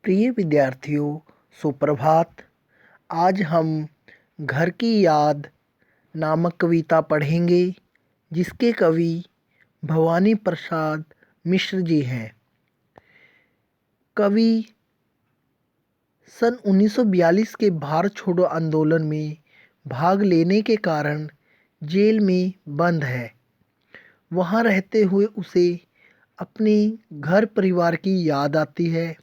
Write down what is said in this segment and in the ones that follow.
प्रिय विद्यार्थियों, सुप्रभात। आज हम घर की याद नामक कविता पढ़ेंगे, जिसके कवि भवानी प्रसाद मिश्र जी हैं। कवि सन 1942 के भारत छोड़ो आंदोलन में भाग लेने के कारण जेल में बंद है। वहाँ रहते हुए उसे अपने घर परिवार की याद आती है।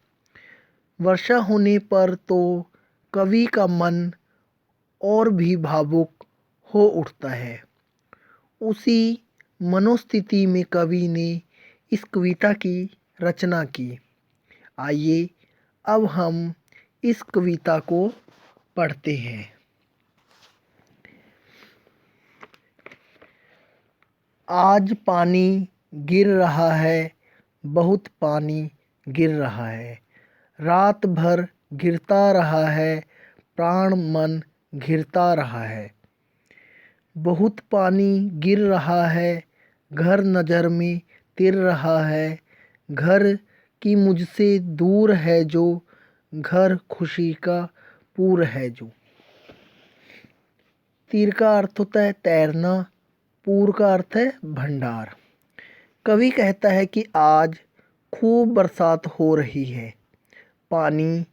वर्षा होने पर तो कवि का मन और भी भावुक हो उठता है। उसी मनोस्थिति में कवि ने इस कविता की रचना की। आइए अब हम इस कविता को पढ़ते हैं। आज पानी गिर रहा है, बहुत पानी गिर रहा है। रात भर गिरता रहा है, प्राण मन घिरता रहा है। बहुत पानी गिर रहा है, घर नज़र में तिर रहा है। घर की मुझसे दूर है जो, घर खुशी का पूर है जो। तीर का अर्थ होता है तैरना, पूर का अर्थ है भंडार। कवि कहता है कि आज खूब बरसात हो रही है, पानी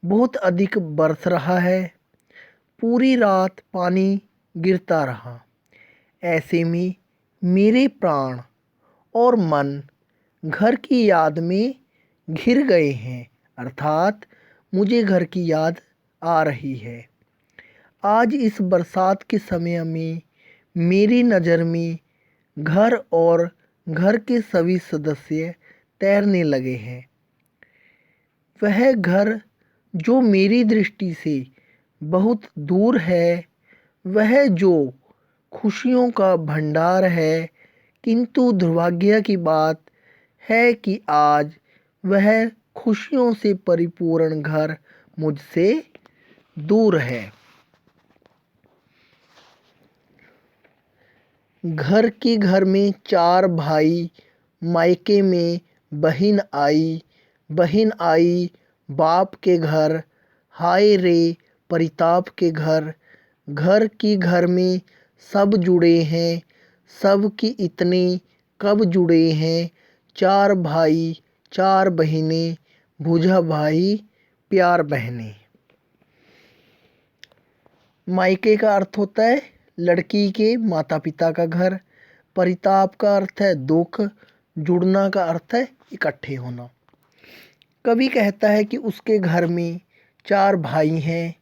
बहुत अधिक बरस रहा है। पूरी रात पानी गिरता रहा। ऐसे में मेरे प्राण और मन घर की याद में घिर गए हैं, अर्थात मुझे घर की याद आ रही है। आज इस बरसात के समय में मेरी नज़र में घर और घर के सभी सदस्य तैरने लगे हैं। वह घर जो मेरी दृष्टि से बहुत दूर है, वह जो खुशियों का भंडार है, किंतु दुर्भाग्य की बात है कि आज वह खुशियों से परिपूर्ण घर मुझसे दूर है। घर में 4 भाई, मायके में बहन आई बाप के घर। हाय रे परिताप के घर में सब जुड़े हैं, सब की इतने कब जुड़े हैं। 4 भाई 4 बहनें, भुजा भाई प्यार बहनें। मायके का अर्थ होता है लड़की के माता पिता का घर। परिताप का अर्थ है दुख। जुड़ना का अर्थ है इकट्ठे होना। कवि कहता है कि उसके घर में 4 भाई हैं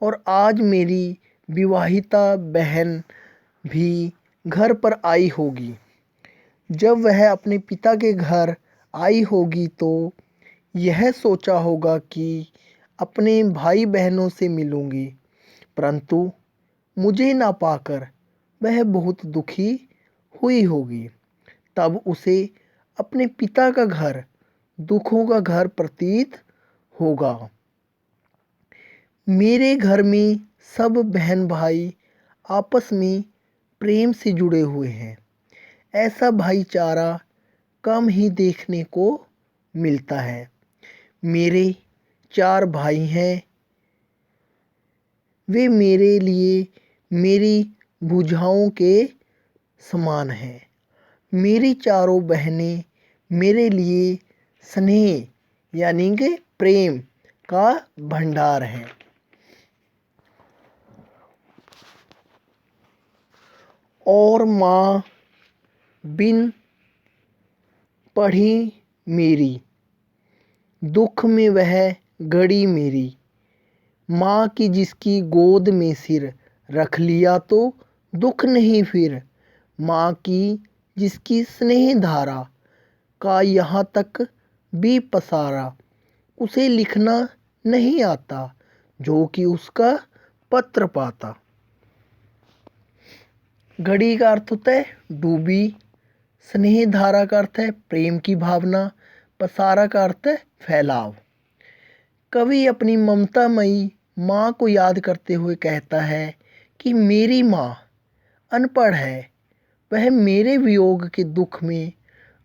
और आज मेरी विवाहिता बहन भी घर पर आई होगी। जब वह अपने पिता के घर आई होगी तो यह सोचा होगा कि अपने भाई बहनों से मिलूंगी, परंतु मुझे ना पाकर वह बहुत दुखी हुई होगी। तब उसे अपने पिता का घर दुखों का घर प्रतीत होगा। मेरे घर में सब बहन भाई आपस में प्रेम से जुड़े हुए हैं। ऐसा भाईचारा कम ही देखने को मिलता है। मेरे 4 भाई हैं, वे मेरे लिए मेरी भुजाओं के समान हैं। मेरी चारों बहनें मेरे लिए स्नेह यानी कि प्रेम का भंडार हैं। और माँ बिन पढ़ी मेरी, दुख में वह गड़ी मेरी। माँ की जिसकी गोद में सिर रख लिया तो दुख नहीं फिर। माँ की जिसकी स्नेह धारा का यहाँ तक भी पसारा, उसे लिखना नहीं आता जो कि उसका पत्र पाता। घड़ी का अर्थ होता है डूबी। स्नेह धारा का अर्थ है प्रेम की भावना। पसारा का अर्थ है फैलाव। कवि अपनी ममतामयी माँ को याद करते हुए कहता है कि मेरी माँ अनपढ़ है, वह मेरे वियोग के दुख में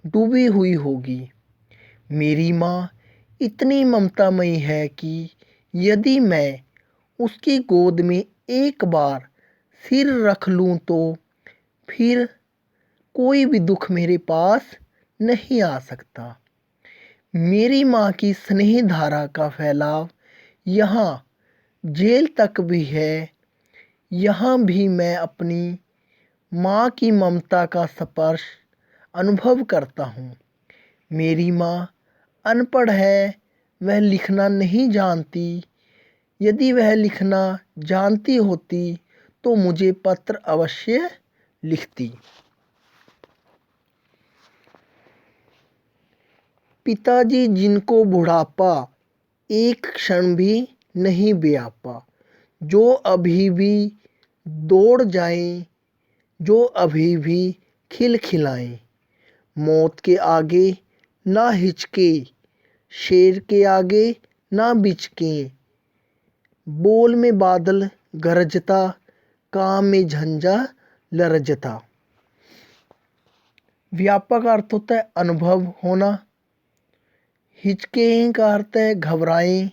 डूबी हुई होगी। मेरी माँ इतनी ममतामयी है कि यदि मैं उसकी गोद में एक बार सिर रख लूं तो फिर कोई भी दुख मेरे पास नहीं आ सकता। मेरी माँ की स्नेह धारा का फैलाव यहाँ जेल तक भी है। यहाँ भी मैं अपनी माँ की ममता का स्पर्श अनुभव करता हूँ। मेरी माँ अनपढ़ है, वह लिखना नहीं जानती। यदि वह लिखना जानती होती तो मुझे पत्र अवश्य लिखती। पिताजी जिनको बुढ़ापा एक क्षण भी नहीं व्यापा, जो अभी भी दौड़ जाएं, जो अभी भी खिलखिलाएं। मौत के आगे ना हिचके, शेर के आगे ना बिचके। बोल में बादल गरजता, काम में झंझा लरजता। व्यापक अर्थ होता है अनुभव होना। हिचके का अर्थ है घबराएं।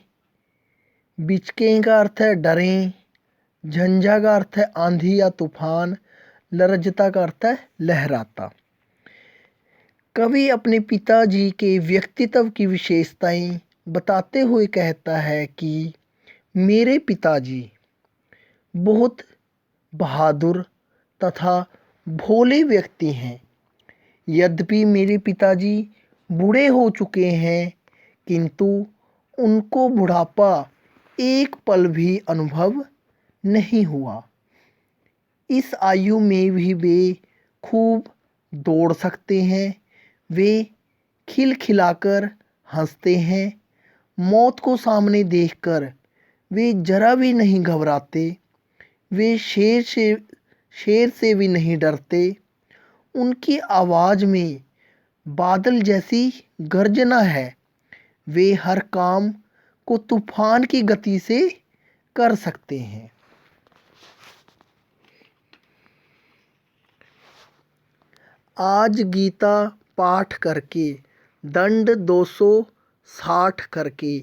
बिचके का अर्थ है डरें। झंझा का अर्थ है आंधी या तूफान। लरजता का अर्थ है लहराता। कवि अपने पिताजी के व्यक्तित्व की विशेषताएं बताते हुए कहता है कि मेरे पिताजी बहुत बहादुर तथा भोले व्यक्ति हैं। यद्यपि मेरे पिताजी बूढ़े हो चुके हैं, किंतु उनको बुढ़ापा एक पल भी अनुभव नहीं हुआ। इस आयु में भी वे खूब दौड़ सकते हैं। वे खिलखिलाकर हंसते हैं। मौत को सामने देखकर वे जरा भी नहीं घबराते। वे शेर से भी नहीं डरते। उनकी आवाज़ में बादल जैसी गर्जना है। वे हर काम को तूफान की गति से कर सकते हैं। आज गीता पाठ करके, दंड 260 करके,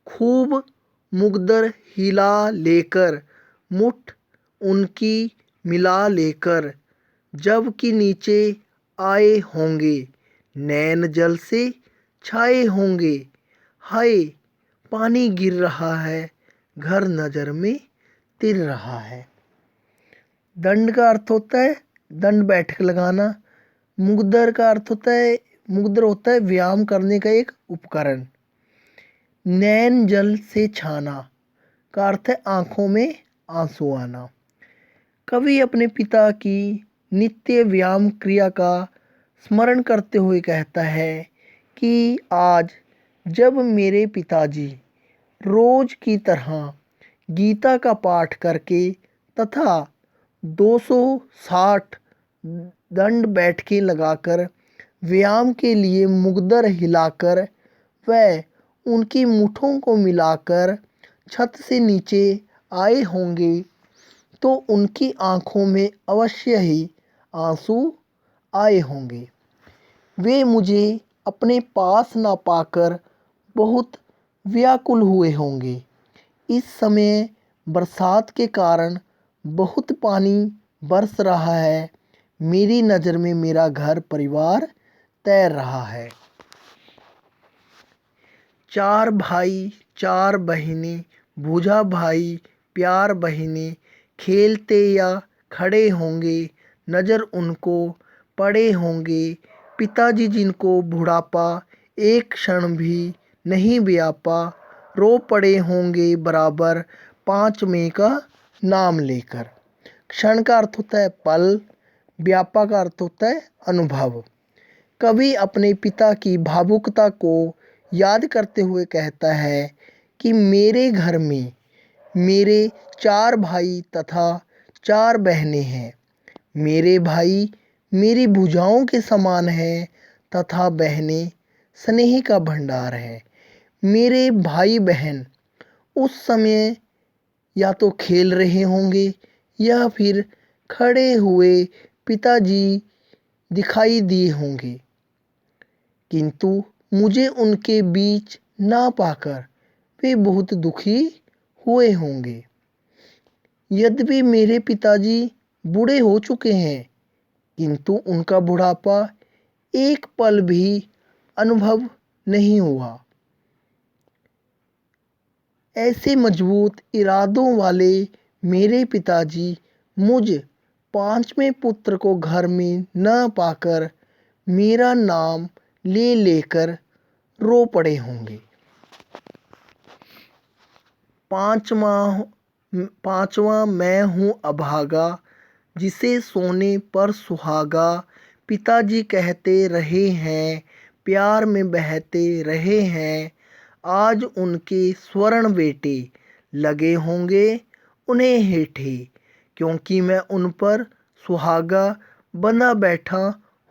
खूब मुकद्दर हिला लेकर, मुठ उनकी मिला लेकर, जब कि नीचे आए होंगे, नैन जल से छाए होंगे। हाय पानी गिर रहा है, घर नज़र में तिर रहा है। दंड का अर्थ होता है दंड बैठक लगाना। मुकद्दर का अर्थ होता है, मुकद्दर होता है व्यायाम करने का एक उपकरण। नैन जल से छाना का अर्थ है आँखों में आंसू आना। कवि अपने पिता की नित्य व्यायाम क्रिया का स्मरण करते हुए कहता है कि आज जब मेरे पिताजी रोज की तरह गीता का पाठ करके तथा 260 दंड बैठकें लगाकर व्यायाम के लिए मुकद्दर हिलाकर वह उनकी मुठों को मिलाकर छत से नीचे आए होंगे, तो उनकी आँखों में अवश्य ही आंसू आए होंगे। वे मुझे अपने पास ना पाकर बहुत व्याकुल हुए होंगे। इस समय बरसात के कारण बहुत पानी बरस रहा है। मेरी नज़र में मेरा घर परिवार तैर रहा है। चार भाई चार बहिनें, बूझा भाई प्यार बहिनें, खेलते या खड़े होंगे, नज़र उनको पड़े होंगे। पिताजी जिनको बुढ़ापा एक क्षण भी नहीं व्यापा, रो पड़े होंगे बराबर 5 मई का नाम लेकर। क्षण का अर्थ होता है पल, व्यापा का अर्थ होता है अनुभव। कवि अपने पिता की भावुकता को याद करते हुए कहता है कि मेरे घर में मेरे 4 भाई तथा 4 बहनें हैं। मेरे भाई मेरी भुजाओं के समान हैं तथा बहनें स्नेह का भंडार है। मेरे भाई बहन उस समय या तो खेल रहे होंगे या फिर खड़े हुए पिताजी दिखाई दिए होंगे, किंतु मुझे उनके बीच ना पाकर वे बहुत दुखी हुए होंगे। यद्यपि मेरे पिताजी बूढ़े हो चुके हैं, किंतु उनका बुढ़ापा एक पल भी अनुभव नहीं हुआ। ऐसे मजबूत इरादों वाले मेरे पिताजी मुझ पांचवें पुत्र को घर में न पाकर मेरा नाम ले लेकर रो पड़े होंगे। पांचवा मैं हूँ अभागा, जिसे सोने पर सुहागा। पिताजी कहते रहे हैं, प्यार में बहते रहे हैं। आज उनके स्वर्ण बेटे लगे होंगे उन्हें हेठे, क्योंकि मैं उन पर सुहागा बंधा बैठा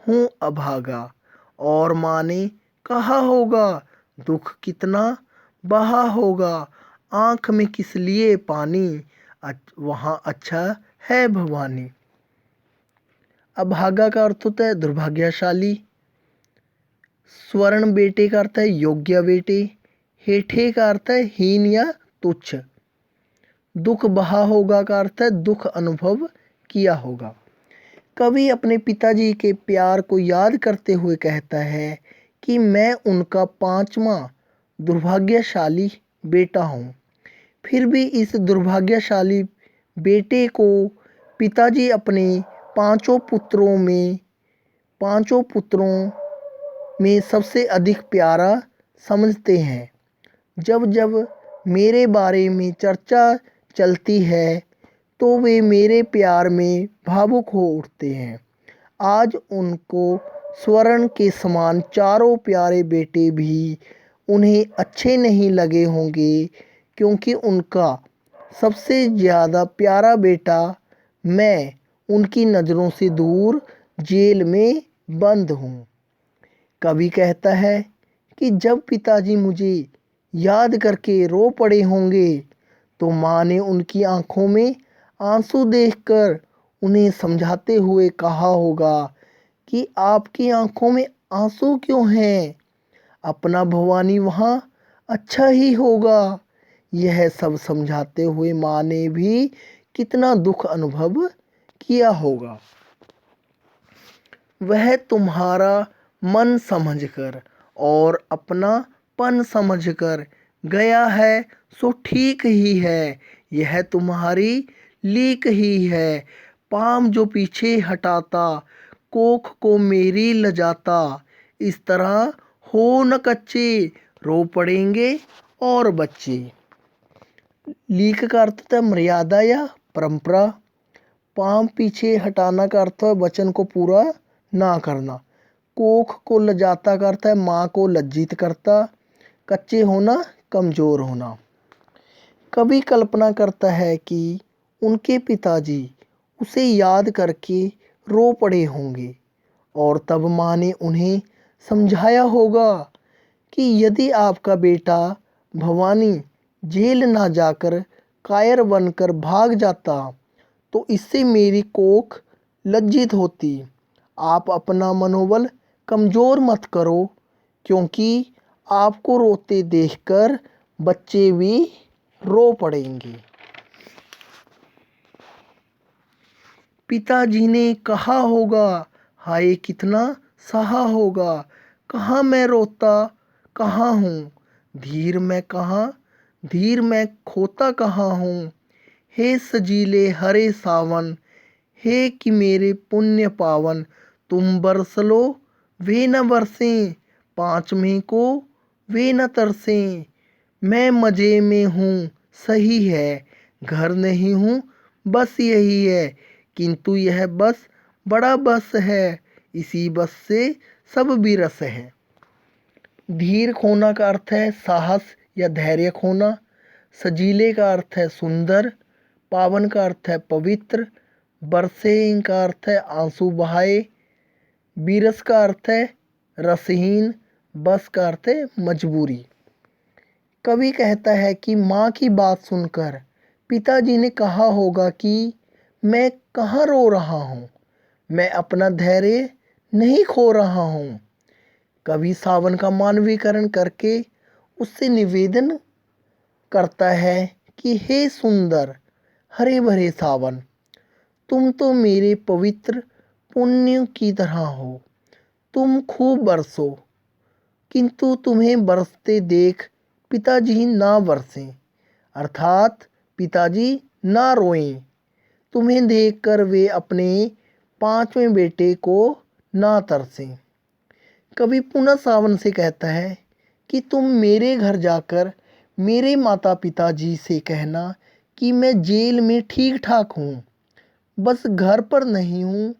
हूँ अभागा। और माँ ने कहा होगा, दुख कितना बहा होगा, आँख में किस लिए पानी, वहाँ अच्छा है भवानी। अभागा का अर्थ होता है दुर्भाग्यशाली। स्वर्ण बेटे का अर्थ है योग्य बेटे। हेठे का अर्थ है हीन या तुच्छ। दुख बहा होगा का अर्थ है दुख अनुभव किया होगा। कवि अपने पिताजी के प्यार को याद करते हुए कहता है कि मैं उनका पांचवा दुर्भाग्यशाली बेटा हूँ। फिर भी इस दुर्भाग्यशाली बेटे को पिताजी अपने पांचों पुत्रों में सबसे अधिक प्यारा समझते हैं। जब जब मेरे बारे में चर्चा चलती है तो वे मेरे प्यार में भावुक हो उठते हैं। आज उनको स्वर्ण के समान चारों प्यारे बेटे भी उन्हें अच्छे नहीं लगे होंगे, क्योंकि उनका सबसे ज़्यादा प्यारा बेटा मैं उनकी नज़रों से दूर जेल में बंद हूँ। कवि कहता है कि जब पिताजी मुझे याद करके रो पड़े होंगे तो माँ ने उनकी आंखों में आंसू देखकर उन्हें समझाते हुए कहा होगा कि आपकी आंखों में आंसू क्यों हैं, अपना भवानी वहाँ अच्छा ही होगा। यह सब समझाते हुए माँ ने भी कितना दुख अनुभव किया होगा। वह तुम्हारा मन समझकर और अपनापन समझकर गया है सो ठीक ही है, यह तुम्हारी लीक ही है। पाम जो पीछे हटाता, कोख को मेरी लजाता, इस तरह हो न कच्चे, रो पड़ेंगे और बच्चे। लीक का अर्थ है मर्यादा या परंपरा। पाम पीछे हटाना का अर्थ है वचन को पूरा ना करना। कोख को लजाता का अर्थ है माँ को लज्जित करता। कच्चे होना, कमज़ोर होना। कवि कल्पना करता है कि उनके पिताजी उसे याद करके रो पड़े होंगे और तब माँ ने उन्हें समझाया होगा कि यदि आपका बेटा भवानी जेल ना जाकर कायर बनकर भाग जाता तो इससे मेरी कोख लज्जित होती। आप अपना मनोबल कमज़ोर मत करो, क्योंकि आपको रोते देखकर बच्चे भी रो पड़ेंगे। पिताजी ने कहा होगा, हाय कितना सहा होगा, कहाँ मैं रोता कहाँ हूँ, धीर मैं खोता कहाँ हूँ। हे सजीले हरे सावन, हे कि मेरे पुण्य पावन, तुम बरस लो वे न बरसें, पाँचवें को वे न तरसें। मैं मज़े में हूँ सही है, घर नहीं हूँ बस यही है, किंतु यह बस बड़ा बस है, इसी बस से सब भी रस है। धीर खोना का अर्थ है साहस या धैर्य खोना। सजीले का अर्थ है सुंदर। पावन का अर्थ है पवित्र। बरसे का अर्थ है आंसू बहाए। बीरस का अर्थ है रसहीन। बस का अर्थ है मजबूरी। कवि कहता है कि माँ की बात सुनकर पिताजी ने कहा होगा कि मैं कहाँ रो रहा हूँ, मैं अपना धैर्य नहीं खो रहा हूँ। कवि सावन का मानवीकरण करके उससे निवेदन करता है कि हे सुंदर हरे भरे सावन, तुम तो मेरे पवित्र पुण्य की तरह हो। तुम खूब बरसो, किंतु तुम्हें बरसते देख पिताजी ना बरसें, अर्थात पिताजी ना रोएं। तुम्हें देखकर वे अपने 5वें बेटे को ना तरसें। कवि पुनः सावन से कहता है कि तुम मेरे घर जाकर मेरे माता पिताजी से कहना कि मैं जेल में ठीक ठाक हूँ, बस घर पर नहीं हूँ।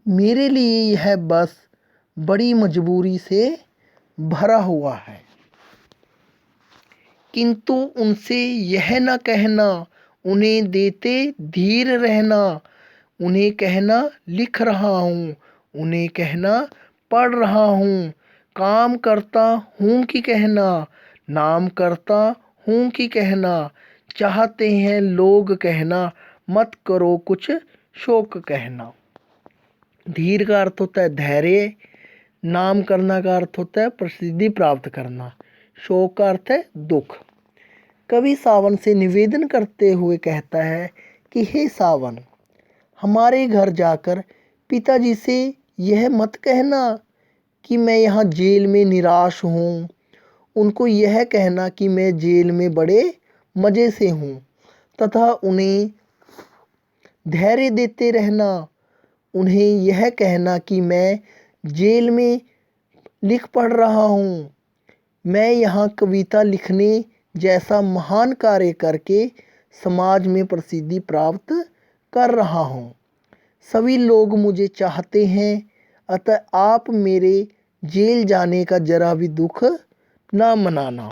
मेरे लिए यह बस बड़ी मजबूरी से भरा हुआ है। किंतु उनसे यह न कहना, उन्हें देते धीर रहना। उन्हें कहना लिख रहा हूँ, उन्हें कहना पढ़ रहा हूँ, काम करता हूँ कि कहना, नाम करता हूँ कि कहना। चाहते हैं लोग कहना, मत करो कुछ शोक कहना। धीर का अर्थ होता है धैर्य, नाम करना का अर्थ होता है प्रसिद्धि प्राप्त करना, शोक का अर्थ है दुख। कवि सावन से निवेदन करते हुए कहता है कि हे सावन, हमारे घर जाकर पिताजी से यह मत कहना कि मैं यहाँ जेल में निराश हूँ। उनको यह कहना कि मैं जेल में बड़े मज़े से हूँ, तथा उन्हें धैर्य देते रहना। उन्हें यह कहना कि मैं जेल में लिख पढ़ रहा हूँ। मैं यहाँ कविता लिखने जैसा महान कार्य करके समाज में प्रसिद्धि प्राप्त कर रहा हूँ। सभी लोग मुझे चाहते हैं, अतः आप मेरे जेल जाने का जरा भी दुख ना मनाना।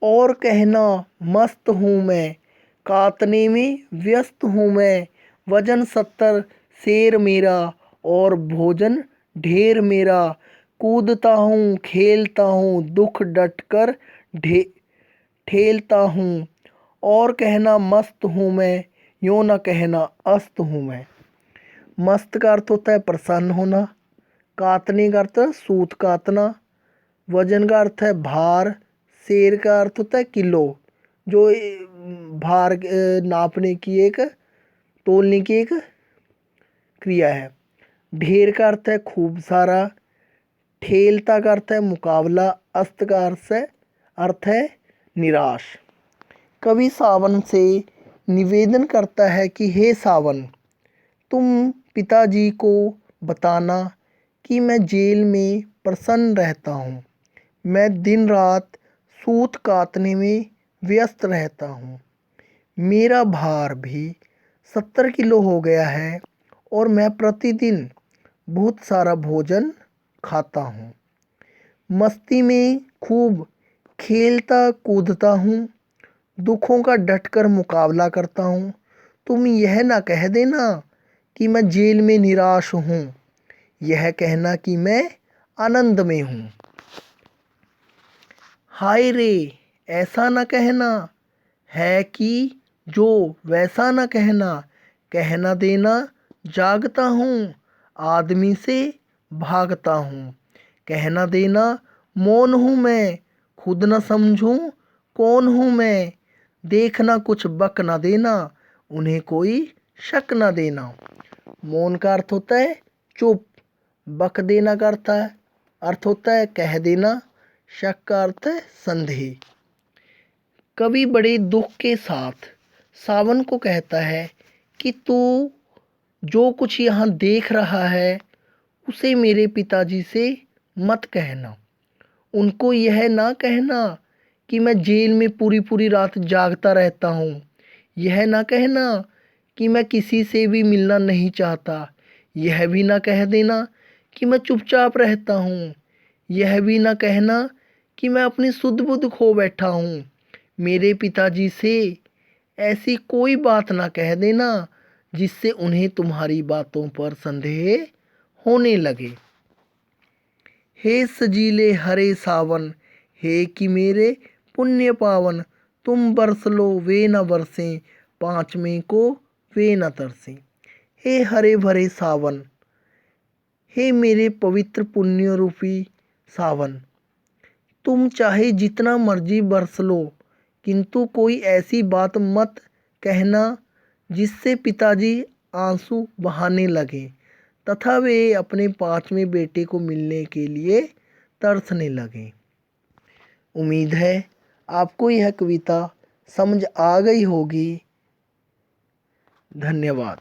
और कहना मस्त हूँ मैं, कातने में व्यस्त हूँ मैं। वजन 70 शेर मेरा और भोजन ढेर मेरा। कूदता हूँ खेलता हूँ, दुख डट कर ठेलता हूँ। और कहना मस्त हूँ मैं, यूँ न कहना अस्त हूँ मैं। मस्त का अर्थ होता है प्रसन्न होना, कातने का अर्थ है सूत कातना, वजन का अर्थ है भार, शेर का अर्थ होता है किलो, जो भार नापने की एक तोलने की एक क्रिया है। ढेर का अर्थ है खूब सारा, ठेलता का अर्थ है मुकाबला, अस्त का अर्थ है निराश। कवि सावन से निवेदन करता है कि हे सावन, तुम पिताजी को बताना कि मैं जेल में प्रसन्न रहता हूँ। मैं दिन रात सूत कातने में व्यस्त रहता हूँ। मेरा भार भी 70 किलो हो गया है और मैं प्रतिदिन बहुत सारा भोजन खाता हूँ। मस्ती में खूब खेलता कूदता हूँ, दुखों का डटकर मुकाबला करता हूँ। तुम यह ना कह देना कि मैं जेल में निराश हूँ, यह कहना कि मैं आनंद में हूँ। हाय रे, ऐसा न कहना है कि जो वैसा न कहना। कहना देना जागता हूँ, आदमी से भागता हूँ। कहना देना मौन हूँ मैं, खुद न समझूँ कौन हूँ मैं। देखना कुछ बक न देना, उन्हें कोई शक न देना। मौन का अर्थ होता है चुप, बक देना का अर्थ होता है कह देना, शक का अर्थ है संदेह। कवि बड़े दुख के साथ सावन को कहता है कि तू जो कुछ यहाँ देख रहा है उसे मेरे पिताजी से मत कहना। उनको यह ना कहना कि मैं जेल में पूरी पूरी रात जागता रहता हूँ। यह ना कहना कि मैं किसी से भी मिलना नहीं चाहता। यह भी ना कह देना कि मैं चुपचाप रहता हूँ। यह भी ना कहना कि मैं अपनी सुध बुध खो बैठा हूँ। मेरे पिताजी से ऐसी कोई बात ना कह देना जिससे उन्हें तुम्हारी बातों पर संदेह होने लगे। हे सजीले हरे सावन, हे कि मेरे पुण्य पावन। तुम बरस लो वे न बरसें, 5वें को वे न तरसें। हे हरे भरे सावन, हे मेरे पवित्र पुण्य रूपी सावन। तुम चाहे जितना मर्जी बरस लो, किंतु कोई ऐसी बात मत कहना जिससे पिताजी आंसू बहाने लगें तथा वे अपने 5वें बेटे को मिलने के लिए तरसने लगें। उम्मीद है आपको यह कविता समझ आ गई होगी। धन्यवाद।